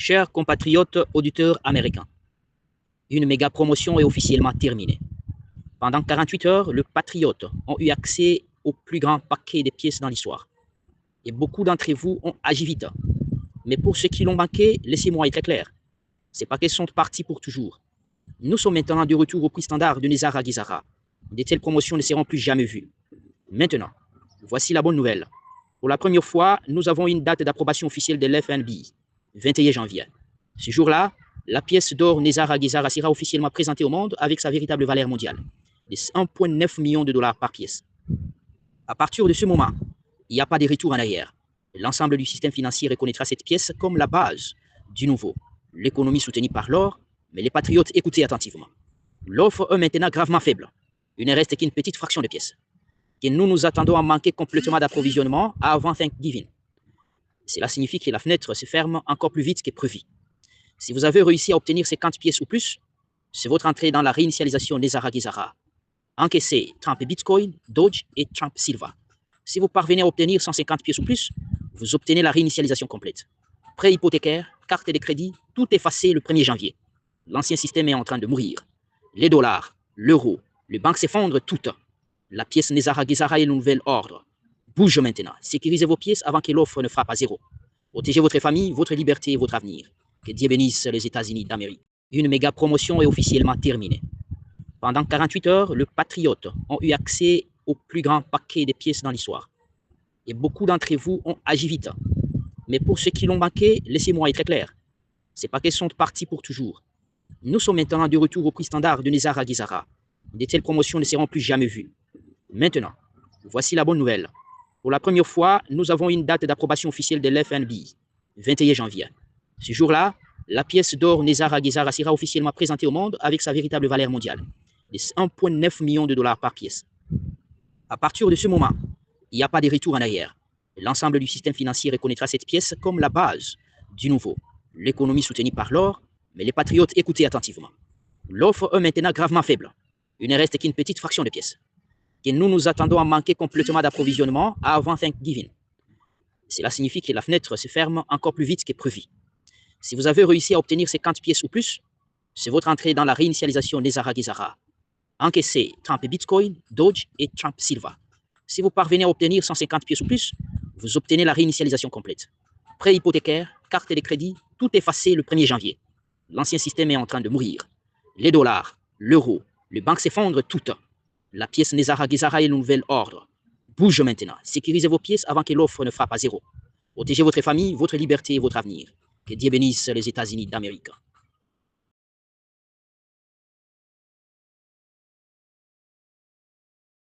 Chers compatriotes auditeurs américains, une méga promotion est officiellement terminée. Pendant 48 heures, les patriotes ont eu accès au plus grand paquet de pièces dans l'histoire. Et beaucoup d'entre vous ont agi vite. Mais pour ceux qui l'ont manqué, laissez-moi être clair. Ces paquets sont partis pour toujours. Nous sommes maintenant de retour au prix standard de Nezara Gizara. De telles promotions ne seront plus jamais vues. Maintenant, voici la bonne nouvelle. Pour la première fois, nous avons une date d'approbation officielle de l'FNB, 21 janvier. Ce jour-là, la pièce d'or Nezara Gizara sera officiellement présentée au monde avec sa véritable valeur mondiale, de 1,9 million de dollars par pièce. À partir de ce moment, il n'y a pas de retour en arrière. L'ensemble du système financier reconnaîtra cette pièce comme la base du nouveau. L'économie soutenue par l'or, mais les patriotes écoutez attentivement. L'offre est maintenant gravement faible. Il ne reste qu'une petite fraction de pièces. Que nous attendons à manquer complètement d'approvisionnement avant Thanksgiving. Cela signifie que la fenêtre se ferme encore plus vite que prévu. Si vous avez réussi à obtenir 50 pièces ou plus, c'est votre entrée dans la réinitialisation Nezara Gizara. Encaissez Trump Bitcoin, Doge et Trump Silva. Si vous parvenez à obtenir 150 pièces ou plus, vous obtenez la réinitialisation complète. Prêt hypothécaire, carte de crédit, tout effacé le 1er janvier. L'ancien système est en train de mourir. Les dollars, l'euro, les banques s'effondrent toutes. La pièce Nezara Gizara est le nouvel ordre. Bouge maintenant. Sécurisez vos pièces avant que l'offre ne frappe à zéro. Protégez votre famille, votre liberté et votre avenir. Que Dieu bénisse les États-Unis d'Amérique. Une méga promotion est officiellement terminée. Pendant 48 heures, les patriotes ont eu accès au plus grand paquet de pièces dans l'histoire. Et beaucoup d'entre vous ont agi vite. Mais pour ceux qui l'ont manqué, laissez-moi être clair. Ces paquets sont partis pour toujours. Nous sommes maintenant de retour au prix standard de Nezara Gizara. De telles promotions ne seront plus jamais vues. Maintenant, voici la bonne nouvelle. Pour la première fois, nous avons une date d'approbation officielle de l'FNB, 21 janvier. Ce jour-là, la pièce d'or Nezara Gizara sera officiellement présentée au monde avec sa véritable valeur mondiale, de 1,9 million de dollars par pièce. À partir de ce moment, il n'y a pas de retour en arrière. L'ensemble du système financier reconnaîtra cette pièce comme la base du nouveau. L'économie soutenue par l'or, mais les patriotes écoutez attentivement. L'offre est maintenant gravement faible. Il ne reste qu'une petite fraction de pièces. Que nous attendons à manquer complètement d'approvisionnement avant Thanksgiving. Cela signifie que la fenêtre se ferme encore plus vite que prévu. Si vous avez réussi à obtenir 50 pièces ou plus, c'est votre entrée dans la réinitialisation Nezara Gizara. Encaissez Trump Bitcoin, Doge et Trump Silva. Si vous parvenez à obtenir 150 pièces ou plus, vous obtenez la réinitialisation complète. Prêt hypothécaire, carte de crédit, tout effacé le 1er janvier. L'ancien système est en train de mourir. Les dollars, l'euro, les banques s'effondrent toutes. La pièce Nezara Gizara est le nouvel ordre. Bouge maintenant. Sécurisez vos pièces avant que l'offre ne frappe à zéro. Protégez votre famille, votre liberté et votre avenir. Que Dieu bénisse les États-Unis d'Amérique.